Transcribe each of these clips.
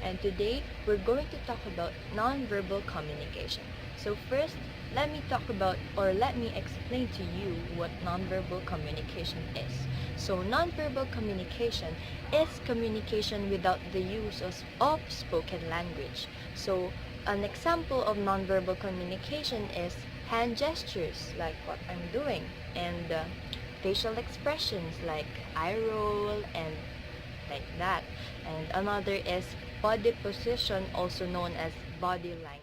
and today we're going to talk about nonverbal communication. So first, let me explain to you what nonverbal communication is. So nonverbal communication is communication without the use of spoken language. So an example of nonverbal communication is hand gestures, like what I'm doing, and facial expressions like eye roll and like that. And another is body position, also known as body language.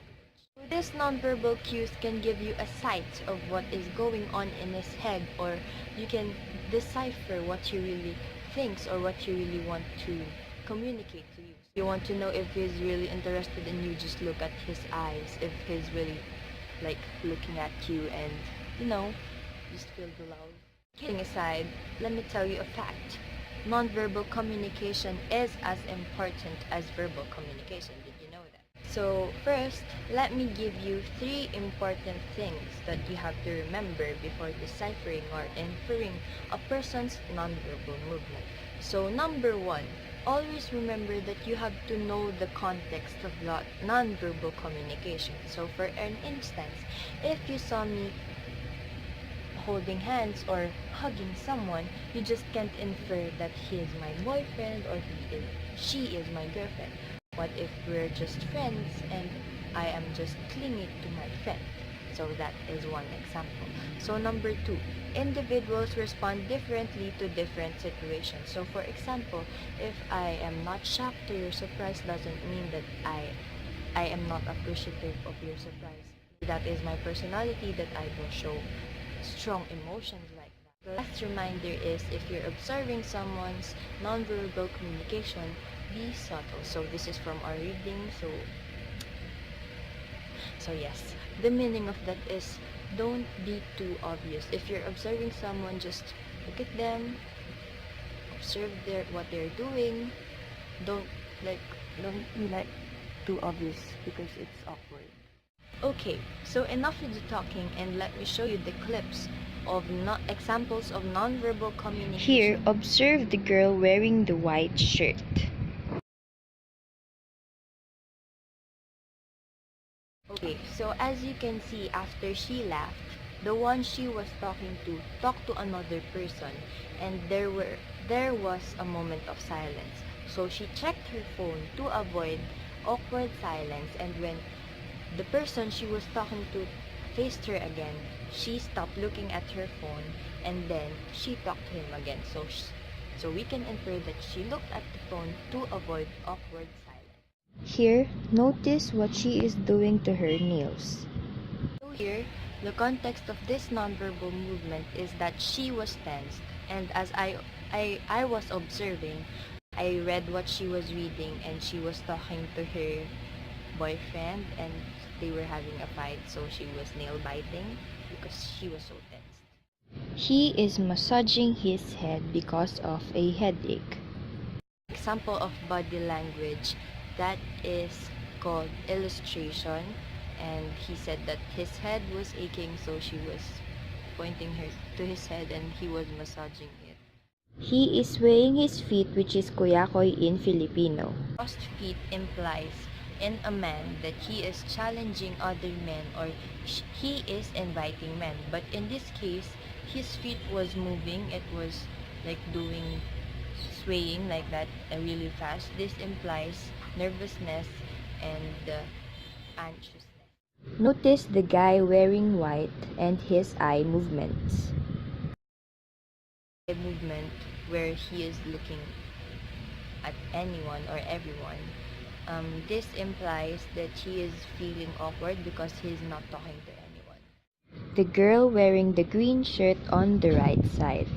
So these nonverbal cues can give you a sight of what is going on in his head, or you can decipher what he really thinks or what he really want to communicate to you. If you want to know if he's really interested in you, just look at his eyes. If he's really like looking at you, and just feel the love. Kidding aside, let me tell you a fact. Nonverbal communication is as important as verbal communication. Did you know that? So first, let me give you 3 important things that you have to remember before deciphering or inferring a person's nonverbal movement. So number 1, always remember that you have to know the context of the nonverbal communication. So for an instance, if you saw me holding hands or hugging someone, you just can't infer that he is my boyfriend or she is my girlfriend. What if we're just friends and I am just clinging to my friend? So that is one example. So number 2, individuals respond differently to different situations. So for example, if I am not shocked to your surprise, doesn't mean that I am not appreciative of your surprise. That is my personality, that I will show strong emotions like that. The last reminder is, if you're observing someone's nonverbal communication, be subtle. So this is from our reading. So yes, the meaning of that is, don't be too obvious. If you're observing someone, just look at them, observe what they're doing. Don't be too obvious, because it's awkward. Okay, so enough with the talking, and let me show you the clips of examples of nonverbal communication. Here, observe the girl wearing the white shirt. Okay, so as you can see, after she laughed, the one she was talking to talked to another person, and there was a moment of silence. So she checked her phone to avoid awkward silence, and when the person she was talking to faced her again, she stopped looking at her phone, and then she talked to him again. So we can infer that she looked at the phone to avoid awkward silence. Here, notice what she is doing to her nails. So here, the context of this nonverbal movement is that she was tensed, and as I was observing, I read what she was reading, and she was talking to her boyfriend, and they were having a fight, so she was nail biting because she was so tense. He is massaging his head because of a headache. Example of body language, that is called illustration, and he said that his head was aching, so she was pointing her to his head and he was massaging it. He is swaying his feet, which is kuyakoy in Filipino. Crossed feet implies in a man that he is challenging other men, or he is inviting men. But in this case, his feet was moving. It was like swaying like that really fast. This implies nervousness and anxiousness. Notice the guy wearing white and his eye movements. A movement where he is looking at anyone or everyone. This implies that he is feeling awkward because he's not talking to anyone. The girl wearing the green shirt on the right side.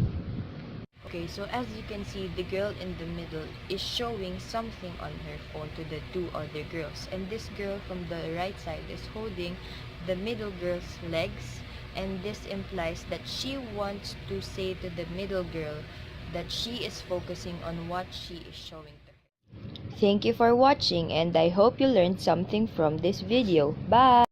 Okay, so as you can see, the girl in the middle is showing something on her phone to the 2 other girls. And this girl from the right side is holding the middle girl's legs. And this implies that she wants to say to the middle girl that she is focusing on what she is showing to her. Thank you for watching, and I hope you learned something from this video. Bye!